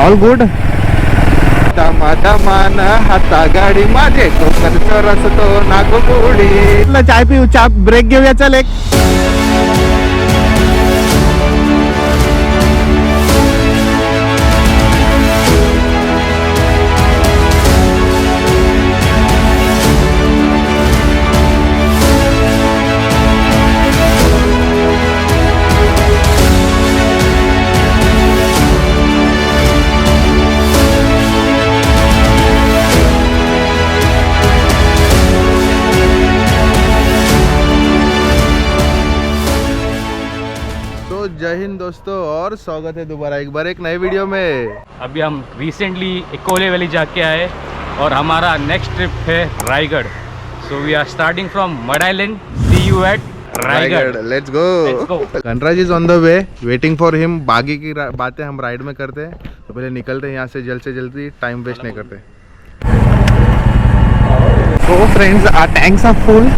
All good. दमान हाता गाडी माझे कोकणचा रसतो नागपुडी. चाय पिऊ, चा ब्रेक घेऊया चल एक. जय हिंद दोस्तों, और स्वागत है दोबारा एक बार एक नए वीडियो में. अभी हम रिसेंटली इकोले वैली जाके आए और हमारा नेक्स्ट ट्रिप है Raigad. So we are starting from mud island. See you at Raigad. Let's go. Ganraj is on the way, waiting for him. बाकी की बातें हम राइड में करते हैं, तो पहले निकलते हैं यहाँ से जल्दी, टाइम वेस्ट नहीं करते. तो friends, our tanks are full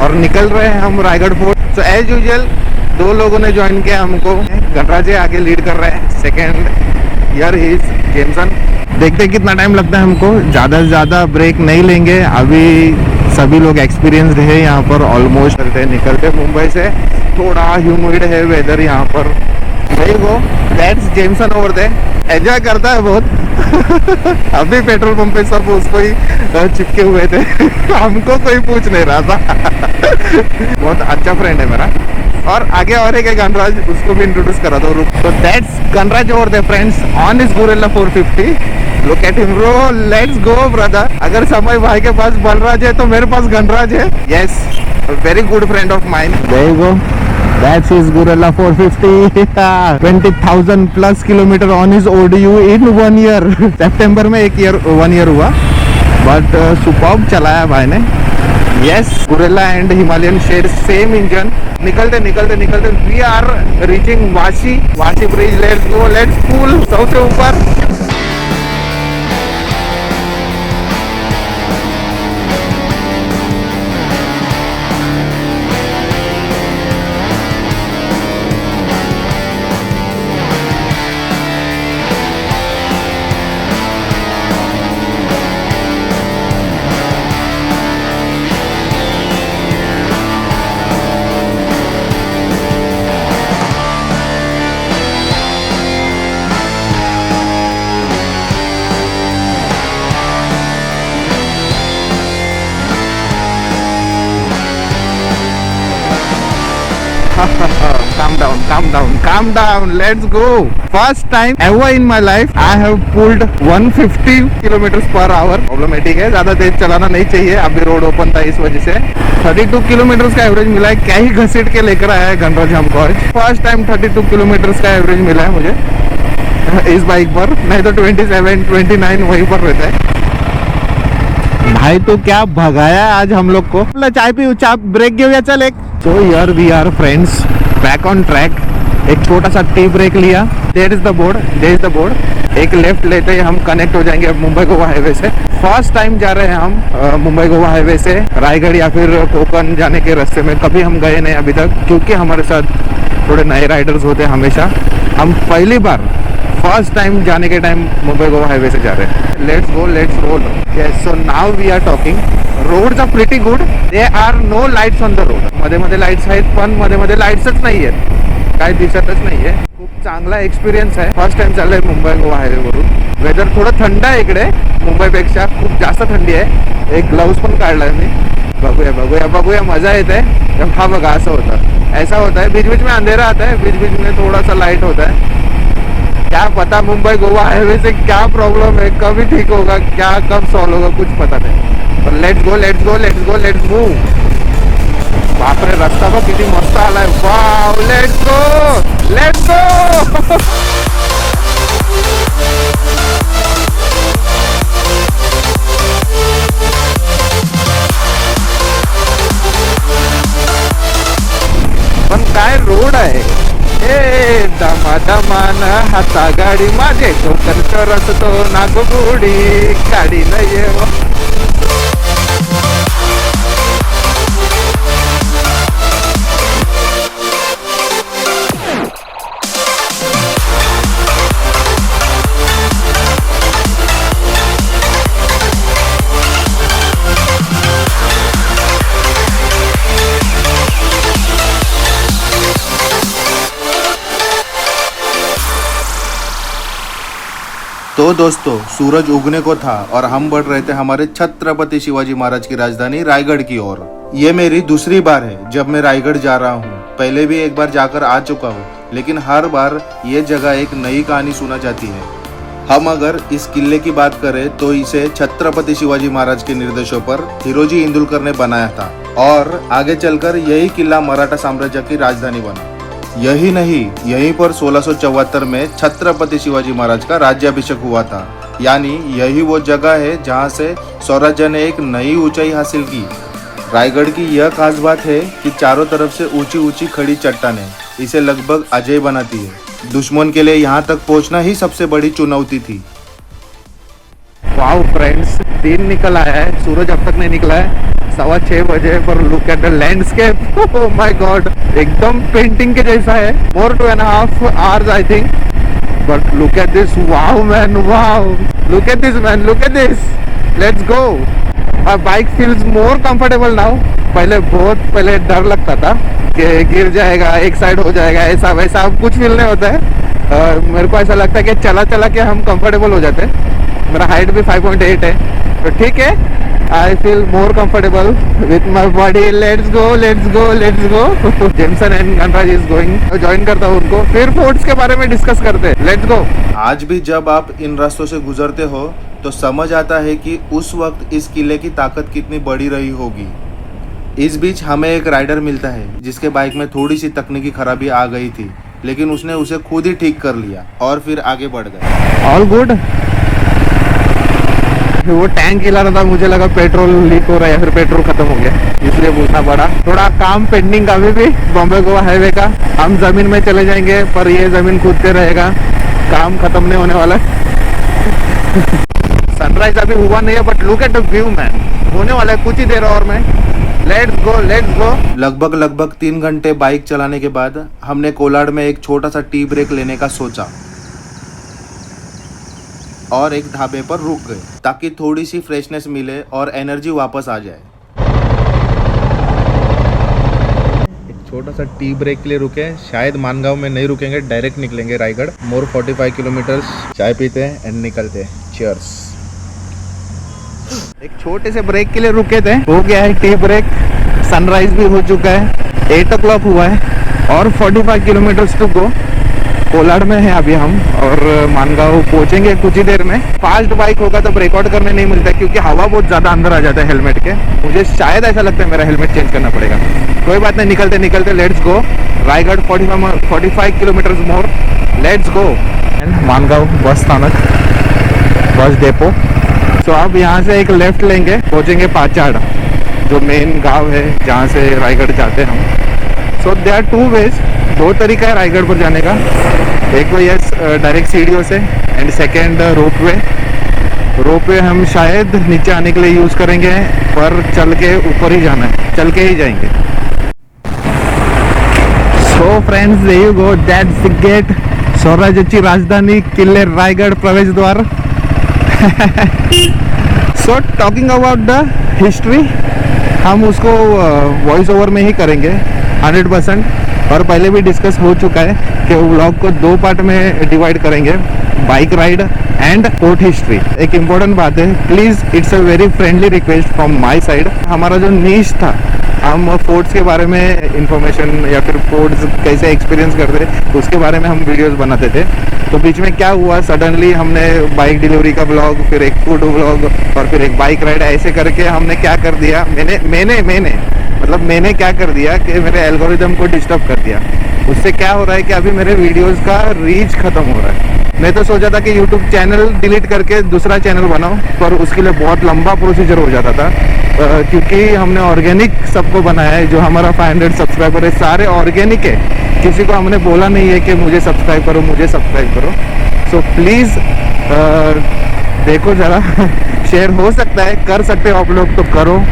और निकल रहे हैं हम Raigad fort. So as usual दो लोगों ने ज्वाइन किया हमको. गणराज आगे लीड कर रहे हैं. Second year he is Jameson. देखते हैं कितना टाइम लगता है हमको. ज़्यादा से ज़्यादा ब्रेक नहीं लेंगे. अभी सभी लोग एक्सपीरियंस्ड है यहाँ पर. ऑलमोस्ट निकलते मुंबई से. थोड़ा ह्यूमिड है वेदर यहाँ पर. नहीं वो that's Jameson over there. Enjoy करता है बहुत. अभी पेट्रोल पंप पे सब उसको ही चिपके हुए थे. हमको कोई पूछ नहीं रहा था. बहुत अच्छा फ्रेंड है मेरा. और आगे और एक गणराज, उसको भी इंट्रोड्यूस करा दो. तो that's Ganraj over the friends on his gorilla 450. Look at him bro. Let's go brother. अगर समय भाई के पास बलराज है तो मेरे पास गणराज है. Yes, very good friend of mine. There you go. That's his Gorilla 450. 20,000 plus kilometer on his ODU in 1 year. सितंबर में 1 year हुआ. But superb चलाया भाई ने. Yes, Gorilla and Himalayan share same engine. निकलते we are reaching Vashi bridge. Let's go, let's pull. सबसे ऊपर. Calm down. Let's go. First time ever in my life I have pulled 150 kilometers per hour. Problematic है, ज्यादा तेज चलाना नहीं चाहिए. अभी road open था इस वजह से. 32 किलोमीटर का एवरेज मिला है. क्या ही घसीट के लेकर आया है गणराज हमको आज. फर्स्ट टाइम 32 किलोमीटर का एवरेज मिला है मुझे इस बाइक पर. नहीं तो 27-29 वहीं पर रहता है. भाई तो क्या भगाया आज हम लोग को. चाय पी, चा ब्रेक घेऊया चल एक. So here we are friends, back on track. एक छोटा सा टी ब्रेक लिया. There is the board. एक लेफ्ट लेते ही हम कनेक्ट हो जाएंगे मुंबई गोवा हाईवे से. फर्स्ट टाइम जा रहे हैं हम मुंबई गोवा हाईवे से रायगढ़ या फिर कोकण जाने के रास्ते में. कभी हम गए नहीं अभी तक, क्योंकि हमारे साथ थोड़े नए राइडर्स होते हैं हमेशा. हम पहली बार फर्स्ट टाइम जाने के टाइम मुंबई गोवा हाईवे से जा रहे हैं. Let's go, let's roll. Yes, so now we are talking. Roads are pretty good. There are no lights on the road. मध्ये लाईट्स आहेत, पण मध्ये लाईट्सच नाही आहेत. काय दिसतच नाहीये. खूप चांगला एक्सपिरियन्स आहे. फर्स्ट टाइम चाललंय मुंबई गोवा हायवे वरून. वेदर थोडं थंड आहे इकडे मुंबईपेक्षा. खूप जास्त थंडी आहे. एक ग्लव्स पण काढलाय मी. बघूया मजा येते. हा बघा असं होतं, ऐसा होता है. बीच बीच में अंधेरा आता है, बीच बीच में थोड़ा सा लाइट होता है. क्या पता मुंबई गोवा हाईवे से क्या प्रॉब्लम है, कभी ठीक होगा, क्या कब सॉल्व होगा, कुछ पता नहीं. पर लेट्स मूव. बापरे, रस्ता बघ किती मस्त आलाय. वाव, लेट्स गो. पण काय रोड आहे. ए दमान हाता गाडी माझे कोकणचा रसतो नागपुडी. गाडी नाही तो दोस्तों सूरज उगने को था और हम बढ़ रहे थे हमारे छत्रपति शिवाजी महाराज की राजधानी रायगढ़ की ओर। ये मेरी दूसरी बार है जब मैं रायगढ़ जा रहा हूँ। पहले भी एक बार जाकर आ चुका हूँ, लेकिन हर बार ये जगह एक नई कहानी सुना जाती है। हम अगर इस किले की बात करें तो इसे छत्रपति शिवाजी महाराज के निर्देशों पर हिरोजी इंदुलकर ने बनाया था और आगे चलकर यही किला मराठा साम्राज्य की राजधानी बना। यही नहीं, यहीं पर 1674 में छत्रपति शिवाजी महाराज का राज्याभिषेक हुआ था। यानी यही वो जगह है जहां से स्वराज्य ने एक नई ऊंचाई हासिल की। रायगढ़ की यह खास बात है कि चारों तरफ से ऊंची ऊंची खड़ी चट्टानें इसे लगभग अजय बनाती है। दुश्मन के लिए यहाँ तक पहुँचना ही सबसे बड़ी चुनौती थी। वाओ फ्रेंड्स, दिन निकल आया है, सूरज अब तक नहीं निकला है। 6:15 बजे पर look at the landscape. Oh my God, एकदम पेंटिंग के जैसा है। मोर 2.5 hours I think, but look at this. Wow man, wow, look at this man, look at this. Let's go. My bike feels more comfortable now. पहले डर लगता था कि गिर जाएगा, एक साइड हो जाएगा, ऐसा वैसा। अब कुछ फील नहीं होता है। मेरे को ऐसा लगता है कि चला चला के हम कंफर्टेबल हो जाते हैं। मेरा हाइट भी 5.8 है, तो ठीक है। I feel more comfortable with my body. Let's go, let's go, let's go. Jameson and Ganraj is going. Join करता हूँ उनको, फिर फोर्ट्स के बारे में डिस्कस करते हैं। लेट्स गो। आज भी जब आप इन रास्तों से गुजरते हो तो समझ आता है कि उस वक्त इस किले की ताकत कितनी बड़ी रही होगी। इस बीच हमें एक राइडर मिलता है जिसके बाइक में थोड़ी सी तकनीकी खराबी आ गई थी, लेकिन उसने उसे खुद ही ठीक कर लिया और फिर आगे बढ़ गए। All good. वो टैंक हिला रहा था, मुझे लगा पेट्रोल लीक हो रहा है, फिर पेट्रोल खत्म हो गया, इसलिए पूछना पड़ा। थोड़ा काम पेंडिंग अभी भी बॉम्बे गोवा हाईवे का। हम जमीन में चले जाएंगे, पर ये जमीन कूदते रहेगा, काम खत्म नहीं होने वाला। सनराइज अभी हुआ नहीं है, but look at the view man, होने वाला है कुछ ही देर और में। लेट्स गो, लेट्स गो। लगभग 3 घंटे बाइक चलाने के बाद हमने कोलाड में एक छोटा सा टी ब्रेक लेने का सोचा और एक ढाबे पर रुक गए ताकि थोड़ी सी फ्रेशनेस मिले और एनर्जी वापस आ जाए। एक छोटा सा टी ब्रेक के लिए रुके। शायद मानगांव में नहीं रुकेंगे, डायरेक्ट निकलेंगे रायगढ़। मोर 45 किलोमीटर। चाय पीते हैं एंड निकलते हैं। चीयर्स। एक छोटे से ब्रेक के लिए रुके थे, हो गया है टी ब्रेक। सनराइज भी हो चुका है, 8 o'clock हुआ है और 45 किलोमीटर टू गो। कोलाड में है अभी हम और मानगांव पहुंचेंगे कुछ ही देर में। फास्ट बाइक होगा तो रिकॉर्ड करने नहीं मिलता क्योंकि हवा बहुत ज्यादा अंदर आ जाता है हेलमेट के। मुझे शायद ऐसा लगता है मेरा हेलमेट चेंज करना पड़ेगा। कोई बात नहीं, निकलते निकलते let's go. Raigarh 45 kilometre more. Let's go. Mangaon बस स्थानक, बस डेपो। तो अब यहाँ से एक लेफ्ट लेंगे, पहुंचेंगे पाचाड़, जो मेन गांव है जहाँ से रायगढ़ जाते हैं हम। सो देयर आर 2 ways, 2 तरीका है रायगढ़ पर जाने का। एक तो यस डायरेक्ट सीढ़ियों से एंड सेकेंड रोपवे हम शायद नीचे आने के लिए यूज करेंगे, पर चल के ऊपर ही जाना है, चल के ही जाएंगे। So friends, there you go, that's the gate. स्वराज्याची राजधानी किले रायगढ़ प्रवेश द्वार। So talking about the history, हम उसको वॉइस ओवर में ही करेंगे 100%। और पहले भी डिस्कस हो चुका है कि व्लॉग को 2 पार्ट में डिवाइड करेंगे, bike ride and fort history. एक इम्पोर्टेंट बात है, please it's a very friendly request from my side. हमारा जो नीश था, हम फोर्ट्स के बारे में इंफॉर्मेशन या फिर फोर्ट्स कैसे एक्सपीरियंस करते उसके बारे में हम वीडियोस बनाते थे। तो बीच में क्या हुआ, सडनली हमने बाइक डिलीवरी का व्लॉग, फिर एक फूड व्लॉग और फिर एक बाइक राइड, ऐसे करके हमने क्या कर दिया, मैंने क्या कर दिया कि मेरे एल्गोरिदम को डिस्टर्ब कर दिया। उससे क्या हो रहा है कि अभी मेरे वीडियोस का रीच खत्म हो रहा है। मैं तो सोचा था कि यूट्यूब चैनल डिलीट करके दूसरा चैनल बनाऊं, पर उसके लिए बहुत लंबा प्रोसीजर हो जाता था। क्योंकि हमने ऑर्गेनिक सबको बनाया है। जो हमारा 500 सब्सक्राइबर है, सारे ऑर्गेनिक है। किसी को हमने बोला नहीं है कि मुझे सब्सक्राइब करो, मुझे सब्सक्राइब करो। सो प्लीज़ देखो ज़रा, शेयर हो सकता है, कर सकते हो आप लोग तो करो।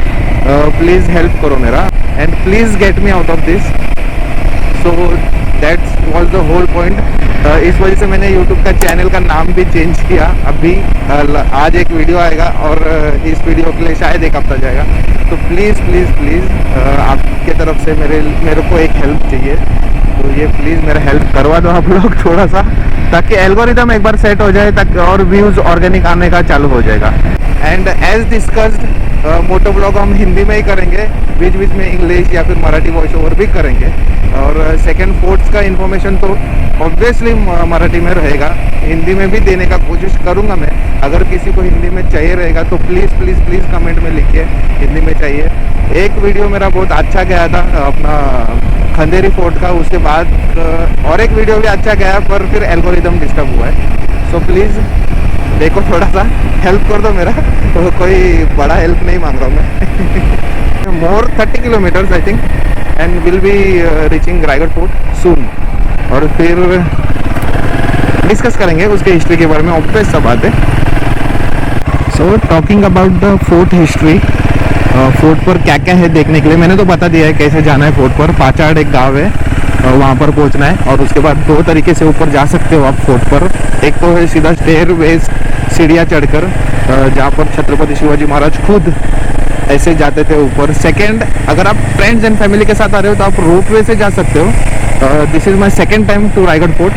प्लीज़ हेल्प करो मेरा and please get me out of this. So that's was the whole point. इस वजह से मैंने YouTube का चैनल का नाम भी चेंज किया। अभी आज एक वीडियो आएगा और इस वीडियो के लिए शायद 1 हफ्ता जाएगा। तो प्लीज़ आपके तरफ से मेरे को एक हेल्प चाहिए। तो ये प्लीज़ मेरा हेल्प करवा दो आप लोग थोड़ा सा, ताकि एल्गोरिदम एक बार सेट हो जाए ताकि और व्यूज़ ऑर्गेनिक आने का चालू हो जाएगा। And as discussed moto blog हम हिंदी में ही करेंगे, बीच बीच में इंग्लिश या फिर मराठी वॉइस ओवर भी करेंगे। और सेकंड फोर्ट्स का इन्फॉर्मेशन तो ऑब्वियसली मराठी में रहेगा, हिंदी में भी देने का कोशिश करूँगा मैं। अगर किसी को हिंदी में चाहिए रहेगा तो प्लीज़ प्लीज़ प्लीज़ कमेंट में लिखिए हिंदी में चाहिए। एक वीडियो मेरा बहुत अच्छा गया था अपना खंदेरी फोर्ट का, उसके बाद और एक वीडियो भी अच्छा गया पर फिर एल्गोरिदम डिस्टर्ब हुआ है। सो प्लीज़ देखो, थोड़ा सा हेल्प कर दो मेरा, तो कोई बड़ा हेल्प नहीं मांग रहा हूँ मैं। More 30 kilometres I think and will be reaching Raigad fort soon. और फिर डिस्कस करेंगे उसके हिस्ट्री के बारे में, ऑब्वियस सा बात है। सो talking about the fort history, fort पर क्या क्या है देखने के लिए मैंने तो बता दिया है कैसे जाना है फोर्ट पर। पाचाड़ एक गांव है, वहाँ पर पहुँचना है और उसके बाद दो तरीके से ऊपर जा सकते हो आप फोर्ट पर। एक तो है सीधा स्टेयरवेज, सीढ़ियाँ चढ़कर, जहाँ पर छत्रपति शिवाजी महाराज खुद ऐसे जाते थे ऊपर। सेकंड, अगर आप फ्रेंड्स एंड फैमिली के साथ आ रहे हो तो आप रोपवे से जा सकते हो। This is my second time to Raigad fort,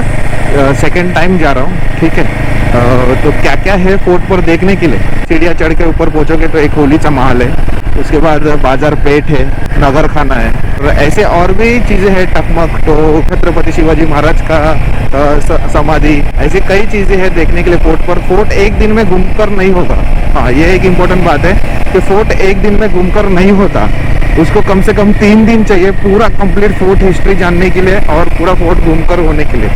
second time जा रहा हूँ, ठीक है। तो क्या क्या है फोर्ट पर देखने के लिए, सीढ़ियाँ चढ़ के ऊपर पहुँचोगे तो एक होली सा महल है, उसके बाद बाजार पेट है, नगर खाना है, और ऐसे और भी चीज़ें हैं, टकमक तो छत्रपति शिवाजी महाराज का समाधि, ऐसी कई चीज़ें हैं देखने के लिए फोर्ट पर। फोर्ट एक दिन में घूमकर नहीं होगा, हाँ ये एक इम्पोर्टेंट बात है कि फोर्ट एक दिन में घूमकर नहीं होता, उसको कम से कम 3 दिन चाहिए पूरा कंप्लीट फोर्ट हिस्ट्री जानने के लिए और पूरा फोर्ट घूमकर होने के लिए।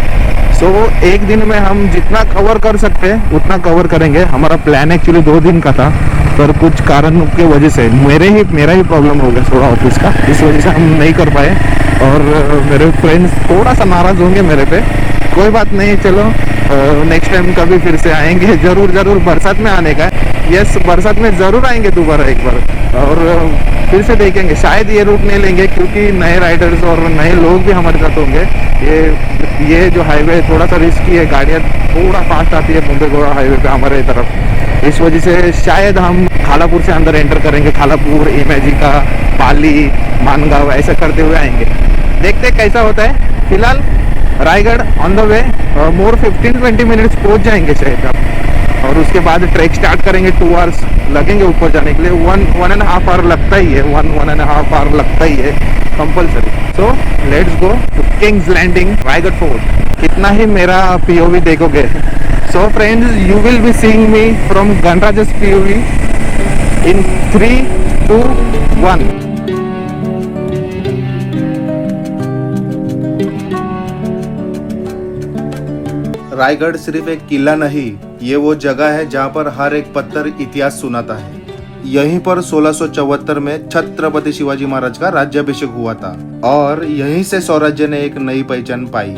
सो एक दिन में हम जितना कवर कर सकते हैं उतना कवर करेंगे। हमारा प्लान एक्चुअली 2 दिन का था, पर कुछ कारण की वजह से मेरा ही प्रॉब्लम हो गया थोड़ा ऑफिस का, इस वजह से हम नहीं कर पाए। और मेरे फ्रेंड्स थोड़ा सा नाराज़ होंगे मेरे पे, कोई बात नहीं, चलो नेक्स्ट टाइम कभी फिर से आएंगे, ज़रूर बरसात में आने का है। यस, बरसात में ज़रूर आएंगे दोबारा एक बार और फिर से देखेंगे। शायद ये रूट नहीं लेंगे क्योंकि नए राइडर्स और नए लोग भी हमारे साथ होंगे। ये जो हाईवे थोड़ा सा रिस्की है, गाड़ियाँ थोड़ा फास्ट आती है मुंबई गोवा हाईवे पे हमारे तरफ, इस वजह से शायद हम खालापुर से अंदर एंटर करेंगे, खालापुर, इमेजिका, पाली, मानगांव ऐसा करते हुए आएंगे। देखते कैसा होता है। फिलहाल Raigarh on the way, more 15-20 minutes पहुंच जाएंगे शायद आप, और उसके बाद ट्रैक स्टार्ट करेंगे। 2 आवर्स लगेंगे ऊपर जाने के लिए, 1.5 आवर लगता ही है, 1.5 आवर लगता ही है compulsory. So let's go to kings landing Raigad fort. कितना ही मेरा पीओवी देखोगे। So friends, you will be seeing me from Ganraj's POV in 3, 2, 1। Raigad सिर्फ एक किला नहीं, ये वो जगह है जहाँ पर हर एक पत्थर इतिहास सुनाता है। यहीं पर 1674 में छत्रपति शिवाजी महाराज का राज्याभिषेक हुआ था और यहीं से स्वराज्य ने एक नई पहचान पाई।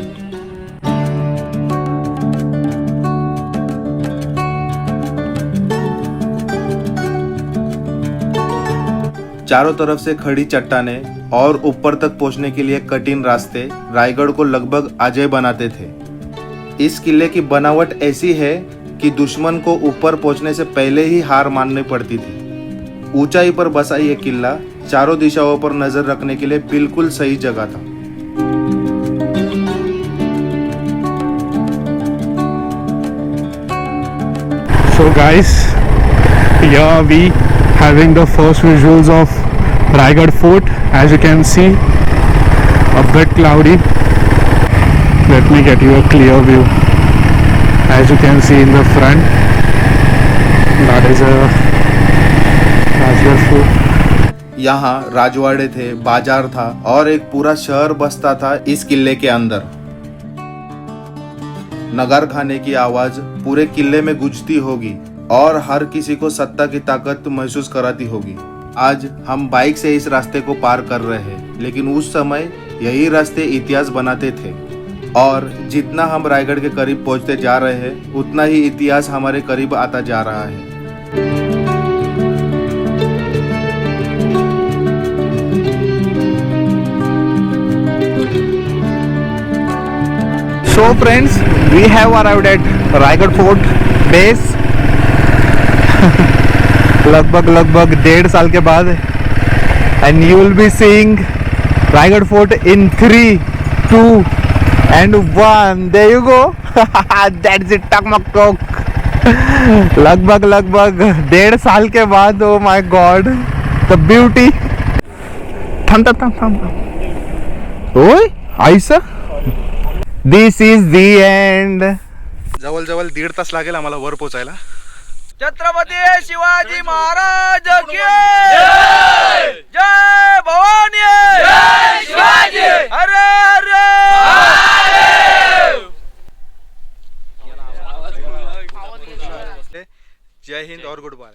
चारों तरफ से खड़ी चट्टानें और ऊपर तक पहुंचने के लिए कठिन रास्ते रायगढ़ को लगभग अजेय बनाते थे। इस किले की बनावट ऐसी है कि दुश्मन को ऊपर पहुंचने से पहले ही हार माननी पड़ती थी। ऊंचाई पर बसा ये किला चारों दिशाओं पर नजर रखने के लिए बिल्कुल सही जगह था। So guys, here we having the first visuals of Raigad Fort. As you can see, a bit cloudy. Let me get you a clear view. As you can see in the front, that is a Rajgarh Fort. यहाँ राजवाड़े थे, बाजार था और एक पूरा शहर बसता था इस किले के अंदर। नगार खाने की आवाज पूरे किले में गूंजती होगी और हर किसी को सत्ता की ताकत महसूस कराती होगी। आज हम बाइक से इस रास्ते को पार कर रहे हैं, लेकिन उस समय यही रास्ते इतिहास बनाते थे और जितना हम रायगढ़ के करीब पहुंचते जा रहे हैं उतना ही इतिहास हमारे करीब आता जा रहा है। So friends, we have arrived at Raigad Fort base लगभग 1.5 साल के बाद, and you will be seeing Raigad Fort in 3, 2 and 1. There you go. That's it, Takmak. लगभग 1.5 साल के बाद. Oh my God, the beauty. थांब. ओय आयसा. This is the end. जवळ 1.5 तास लागेल आम्हाला वर पोचायला. छत्रपती शिवाजी महाराज की जय भवानी जय शिवाजी हरे हरे जय हिंद और गुड बाय.